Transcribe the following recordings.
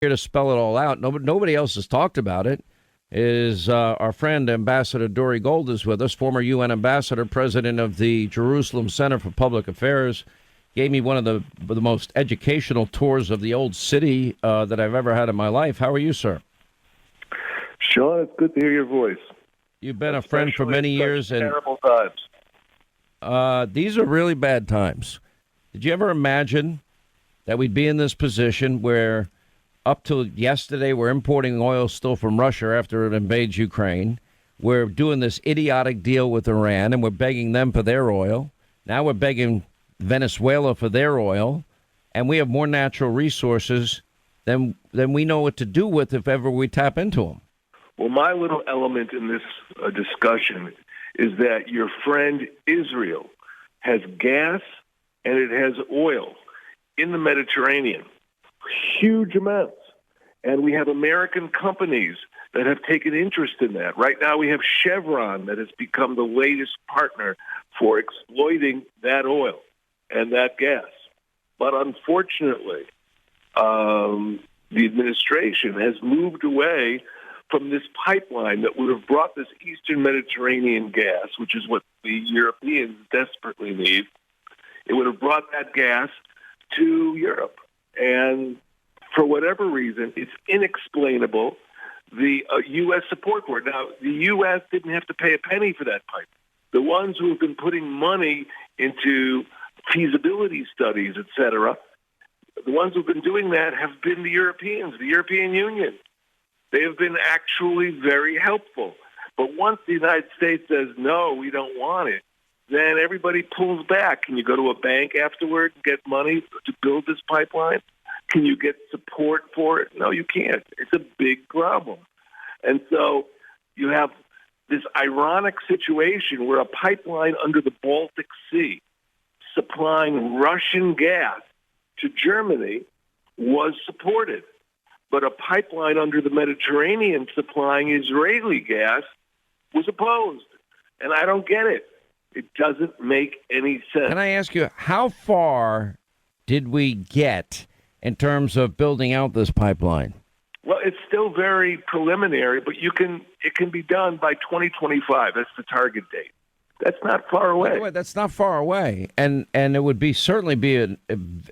Here to spell it all out. Nobody else has talked about it. Is our friend Ambassador Dore is with us, former UN ambassador, president of the Jerusalem Center for Public Affairs. Gave me one of the most educational tours of the old city that I've ever had in my life. How are you, sir? Sean, it's good to hear your voice. You've been a friend for many years, and terrible times. These are really bad times. Did you ever imagine that we'd be in this position where up till yesterday, we're importing oil still from Russia after it invades Ukraine. We're doing this idiotic deal with Iran, and we're begging them for their oil. Now we're begging Venezuela for their oil, and we have more natural resources than we know what to do with if ever we tap into them. Well, my little element in this discussion is that your friend Israel has gas and it has oil in the Mediterranean. Huge amounts. And we have American companies that have taken interest in that. Right now we have Chevron that has become the latest partner for exploiting that oil and that gas. But unfortunately, the administration has moved away from this pipeline that would have brought this Eastern Mediterranean gas, which is what the Europeans desperately need. It would have brought that gas to Europe. And for whatever reason, it's inexplainable, the U.S. support for it. Now, the U.S. didn't have to pay a penny for that pipe. The ones who have been putting money into feasibility studies, et cetera, the ones who have been doing that have been the Europeans, the European Union. They have been actually very helpful. But once the United States says, no, we don't want it, then everybody pulls back. Can you go to a bank afterward and get money to build this pipeline? Can you get support for it? No, you can't. It's a big problem. And so you have this ironic situation where a pipeline under the Baltic Sea supplying Russian gas to Germany was supported. But a pipeline under the Mediterranean supplying Israeli gas was opposed. And I don't get it. It doesn't make any sense. Can I ask you, how far did we get in terms of building out this pipeline? Well, it's still very preliminary, but it can be done by 2025. That's the target date. That's not far away. By the way, that's not far away, and it would be certainly be an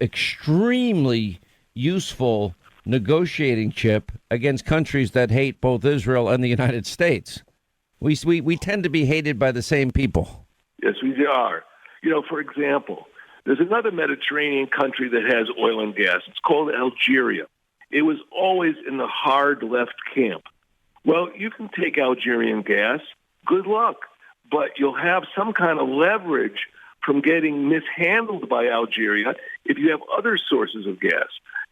extremely useful negotiating chip against countries that hate both Israel and the United States. We tend to be hated by the same people. Yes, we are. You know, for example, there's another Mediterranean country that has oil and gas. It's called Algeria. It was always in the hard left camp. Well, you can take Algerian gas. Good luck. But you'll have some kind of leverage from getting mishandled by Algeria if you have other sources of gas.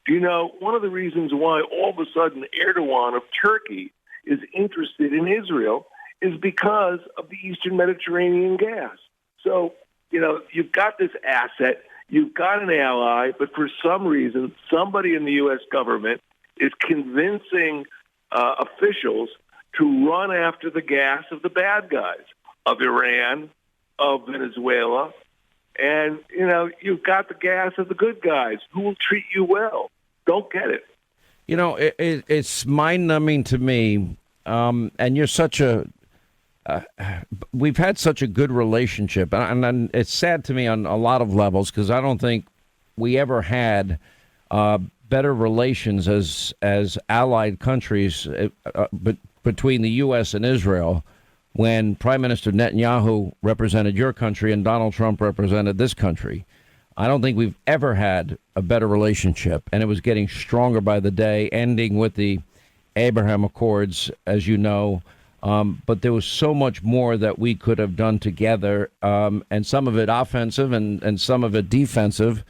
Do you know, one of the reasons why all of a sudden Erdogan of Turkey is interested in Israel is because of the Eastern Mediterranean gas. So, you know, you've got this asset, you've got an ally, but for some reason, somebody in the U.S. government is convincing officials to run after the gas of the bad guys, of Iran, of Venezuela. And, you know, you've got the gas of the good guys who will treat you well. Don't get it. You know, it's mind-numbing to me, and you're such a we've had such a good relationship, and it's sad to me on a lot of levels because I don't think we ever had better relations as allied countries between the U.S. and Israel when Prime Minister Netanyahu represented your country and Donald Trump represented this country. I don't think we've ever had a better relationship, and it was getting stronger by the day, ending with the Abraham Accords, as you know. But there was so much more that we could have done together, and some of it offensive and some of it defensive.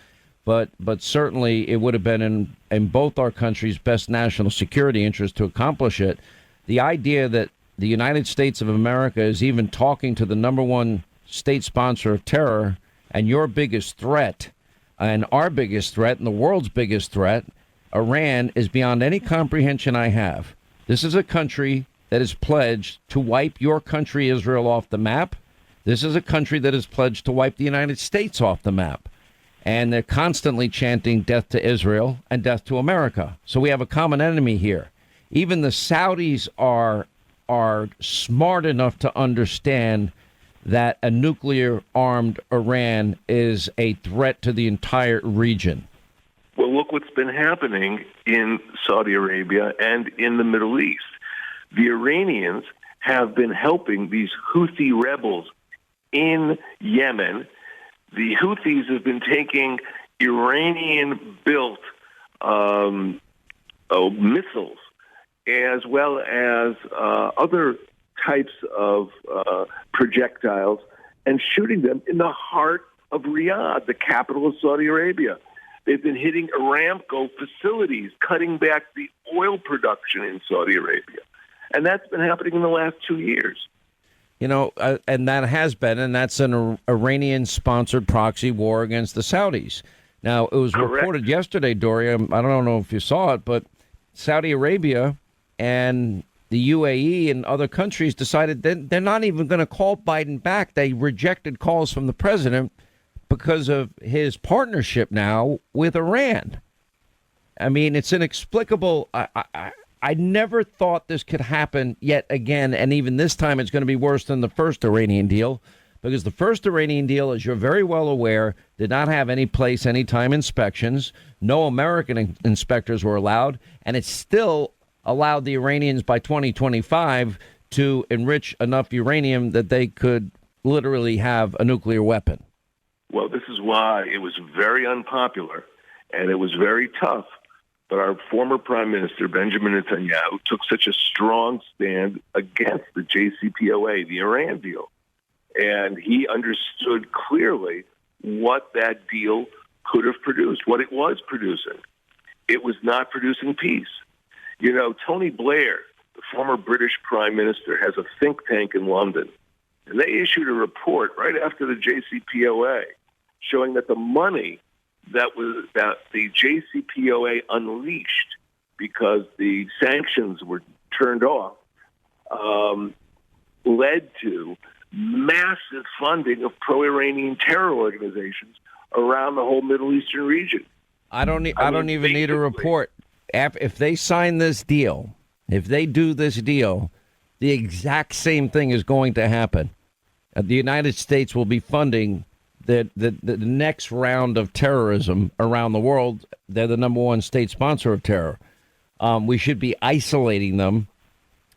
But certainly it would have been in both our countries' best national security interest to accomplish it. The idea that the United States of America is even talking to the number one state sponsor of terror and your biggest threat and our biggest threat and the world's biggest threat, Iran, is beyond any comprehension I have. This is a country that is pledged to wipe your country, Israel, off the map. This is a country that is pledged to wipe the United States off the map. and they're constantly chanting death to Israel and death to America. So we have a common enemy here. Even the Saudis are smart enough to understand that a nuclear-armed Iran is a threat to the entire region. Well, look what's been happening in Saudi Arabia and in the Middle East. The Iranians have been helping these Houthi rebels in Yemen. The Houthis have been taking Iranian-built missiles as well as other types of projectiles and shooting them in the heart of Riyadh, the capital of Saudi Arabia. They've been hitting Aramco facilities, cutting back the oil production in Saudi Arabia. And that's been happening in the last 2 years. You know, and that has been, and that's an Iranian-sponsored proxy war against the Saudis. Now, it was reported yesterday, Dore, I don't know if you saw it, but Saudi Arabia and the UAE and other countries decided that they're not even going to call Biden back. They rejected calls from the president because of his partnership now with Iran. I mean, it's inexplicable. I never thought this could happen yet again. And even this time, it's going to be worse than the first Iranian deal, because the first Iranian deal, as you're very well aware, did not have any place, any time inspections. No American inspectors were allowed. And it still allowed the Iranians by 2025 to enrich enough uranium that they could literally have a nuclear weapon. Well, this is why it was very unpopular and it was very tough. But our former Prime Minister, Benjamin Netanyahu, took such a strong stand against the JCPOA, the Iran deal. And he understood clearly what that deal could have produced, what it was producing. It was not producing peace. You know, Tony Blair, the former British Prime Minister, has a think tank in London. And they issued a report right after the JCPOA showing that the money that the JCPOA unleashed because the sanctions were turned off led to massive funding of pro-Iranian terror organizations around the whole Middle Eastern region. I don't even need a report. If they sign this deal, if they do this deal, the exact same thing is going to happen. The United States will be funding the next round of terrorism around the world. They're the number one state sponsor of terror. We should be isolating them,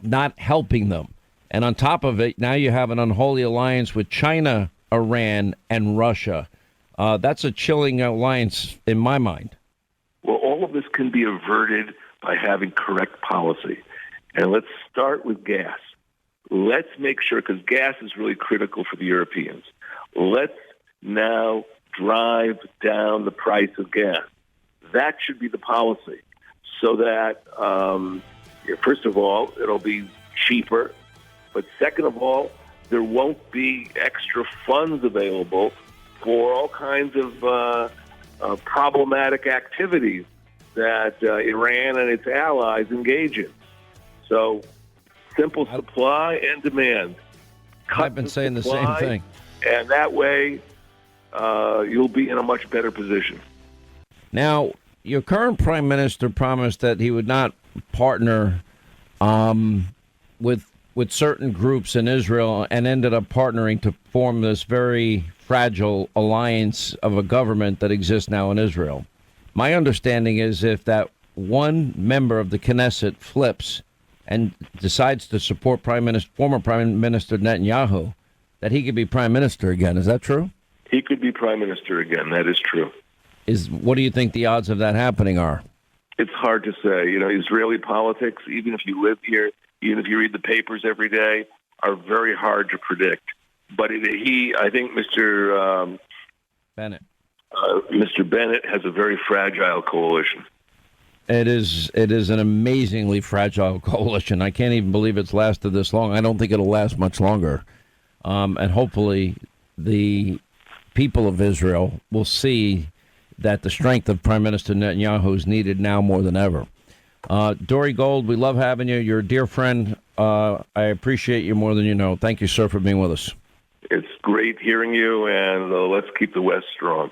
not helping them. And on top of it, now you have an unholy alliance with China, Iran, and Russia. That's a chilling alliance in my mind. Well, all of this can be averted by having correct policy. And let's start with gas. Let's make sure, because gas is really critical for the Europeans. Let's now drive down the price of gas. That should be the policy, so that, first of all, it'll be cheaper. But second of all, there won't be extra funds available for all kinds of problematic activities that Iran and its allies engage in. So simple supply and demand. I've been saying the same thing. And that way, you'll be in a much better position. Now, your current prime minister promised that he would not partner with certain groups in Israel, and ended up partnering to form this very fragile alliance of a government that exists now in Israel. My understanding is if that one member of the Knesset flips and decides to support former Prime Minister Netanyahu, that he could be prime minister again. Is that true? He could be prime minister again. That is true. What do you think the odds of that happening are? It's hard to say. You know, Israeli politics, even if you live here, even if you read the papers every day, are very hard to predict. But I think Mr. Bennett. Mr. Bennett has a very fragile coalition. It is an amazingly fragile coalition. I can't even believe it's lasted this long. I don't think it'll last much longer. And hopefully the people of Israel will see that the strength of Prime Minister Netanyahu is needed now more than ever. Dore Gold, we love having you. You're a dear friend. I appreciate you more than you know. Thank you, sir, for being with us. It's great hearing you, and let's keep the West strong.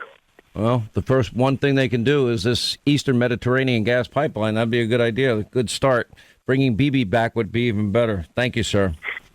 Well, the first one thing they can do is this Eastern Mediterranean gas pipeline. That'd be a good idea. A good start. Bringing BB back would be even better. Thank you, sir.